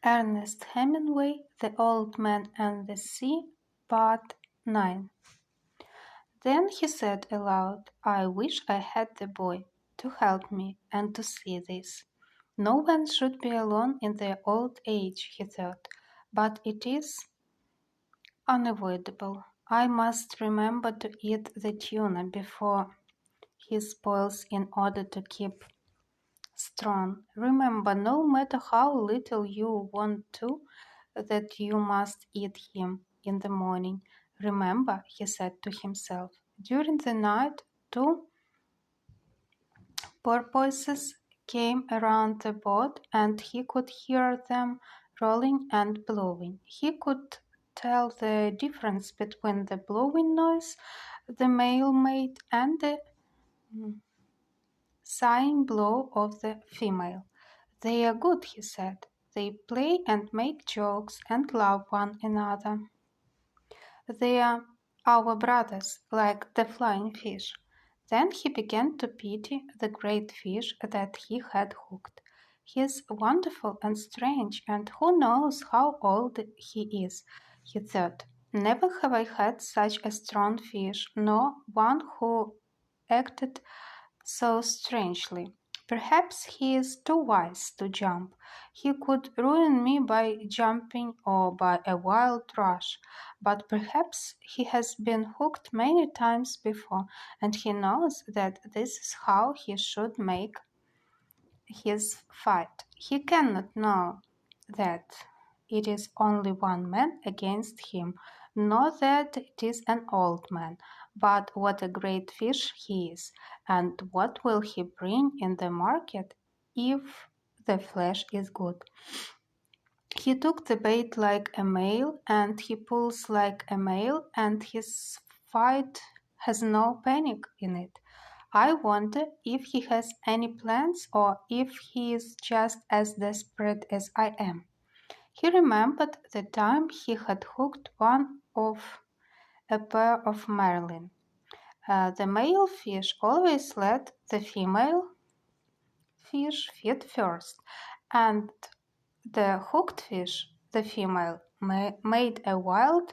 Ernest Hemingway, The Old Man and the Sea, Part 9. Then he said aloud, "I wish I had the boy to help me and to see this. No one should be alone in their old age," he thought, "but it is unavoidable. I must remember to eat the tuna before he spoils in order to keep strong. Remember, no matter how little you want to, that you must eat him in the morning. Remember," he said to himself. During the night, two porpoises came around the boat, and he could hear them rolling and blowing. He could tell the difference between the blowing noise the male made and the sighing blow of the female. "They are good," he said. "They play and make jokes and love one another. They are our brothers, like the flying fish." Then he began to pity the great fish that he had hooked. "He is wonderful and strange, and who knows how old he is," he thought. "Never have I had such a strong fish, nor one who acted so strangely. Perhaps he is too wise to jump. He could ruin me by jumping or by a wild rush. But perhaps he has been hooked many times before, and he knows that this is how he should make his fight. He cannot know that it is only one man against him, nor that it is an old man. But what a great fish he is, and what will he bring in the market if the flesh is good? He took the bait like a male, and he pulls like a male, and his fight has no panic in it. I wonder if he has any plans, or if he is just as desperate as I am." He remembered the time he had hooked one of a pair of marlin. The male fish always let the female fish feed first, and the hooked fish, the female, made a wild,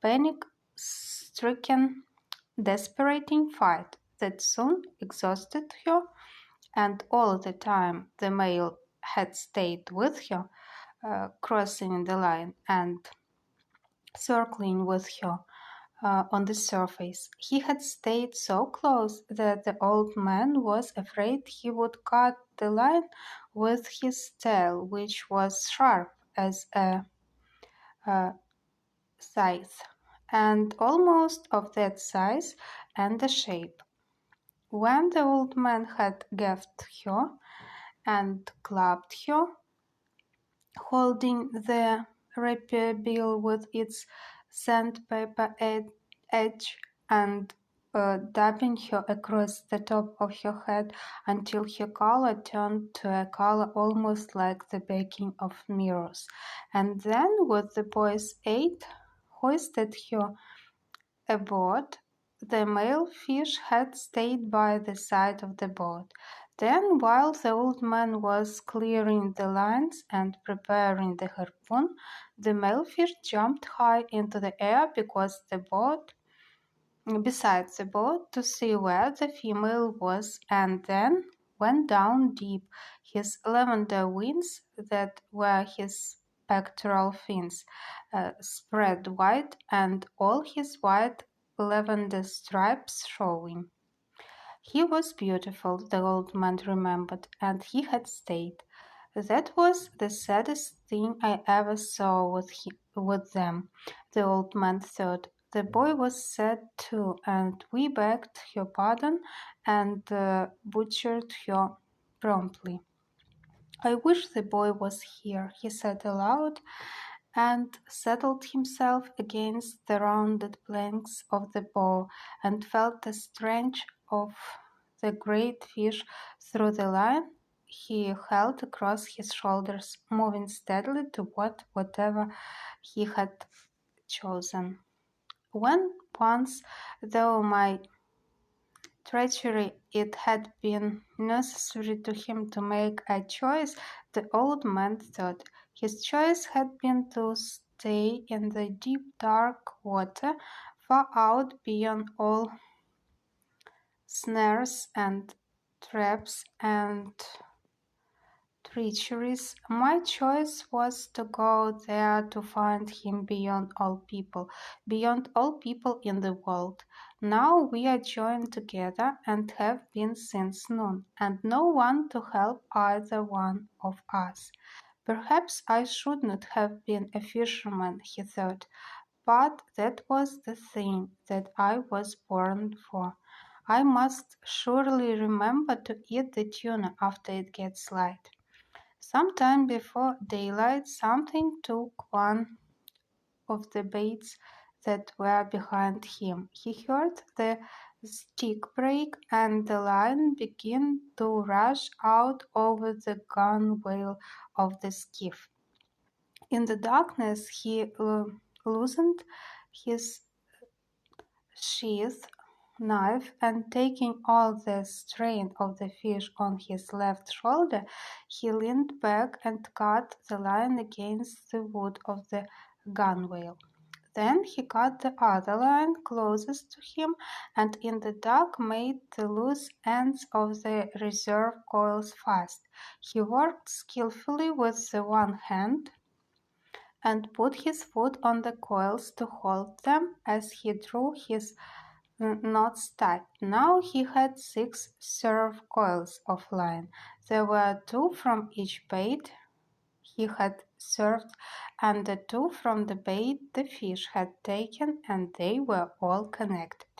panic-stricken, desperating fight that soon exhausted her, and all the time the male had stayed with her, crossing the line and circling with her on the surface. He had stayed so close that the old man was afraid he would cut the line with his tail, which was sharp as a scythe, and almost of that size and the shape. When the old man had gaffed her and clubbed her, holding the rapier bill with its sandpaper edge and dabbing her across the top of her head until her color turned to a color almost like the backing of mirrors, and then, with the boy's aid, hoisted her aboard. The male fish had stayed by the side of the boat. Then, while the old man was clearing the lines and preparing the harpoon, the male fish jumped high into the air beside the boat to see where the female was, and then went down deep. His lavender wings, that were his pectoral fins, spread wide, and all his white lavender stripes showing. He was beautiful, the old man remembered, and he had stayed. That was the saddest thing I ever saw with them, the old man thought. The boy was sad too, and we begged her pardon and butchered her promptly. "I wish the boy was here," he said aloud, and settled himself against the rounded planks of the bow, and felt the strength of the great fish through the line he held across his shoulders, moving steadily toward whatever he had chosen. When once, through my treachery, it had been necessary to him to make a choice, the old man thought. His choice had been to stay in the deep dark water, far out beyond all snares and traps and treacheries. My choice was to go there to find him beyond all people in the world. Now we are joined together and have been since noon, and no one to help either one of us. Perhaps I should not have been a fisherman, he thought, but that was the thing that I was born for. I must surely remember to eat the tuna after it gets light. Some time before daylight, something took one of the baits that were behind him. He heard the stick break and the line begin to rush out over the gunwale of the skiff. In the darkness, he loosened his sheath knife, and taking all the strain of the fish on his left shoulder, he leaned back and cut the line against the wood of the gunwale. Then he cut the other line closest to him, and in the dark made the loose ends of the reserve coils fast. He worked skillfully with the one hand, and put his foot on the coils to hold them as he drew his knots tight. Now he had 6 serve coils of line. There were 2 from each bait he had served, and the 2 from the bait the fish had taken, and they were all connected.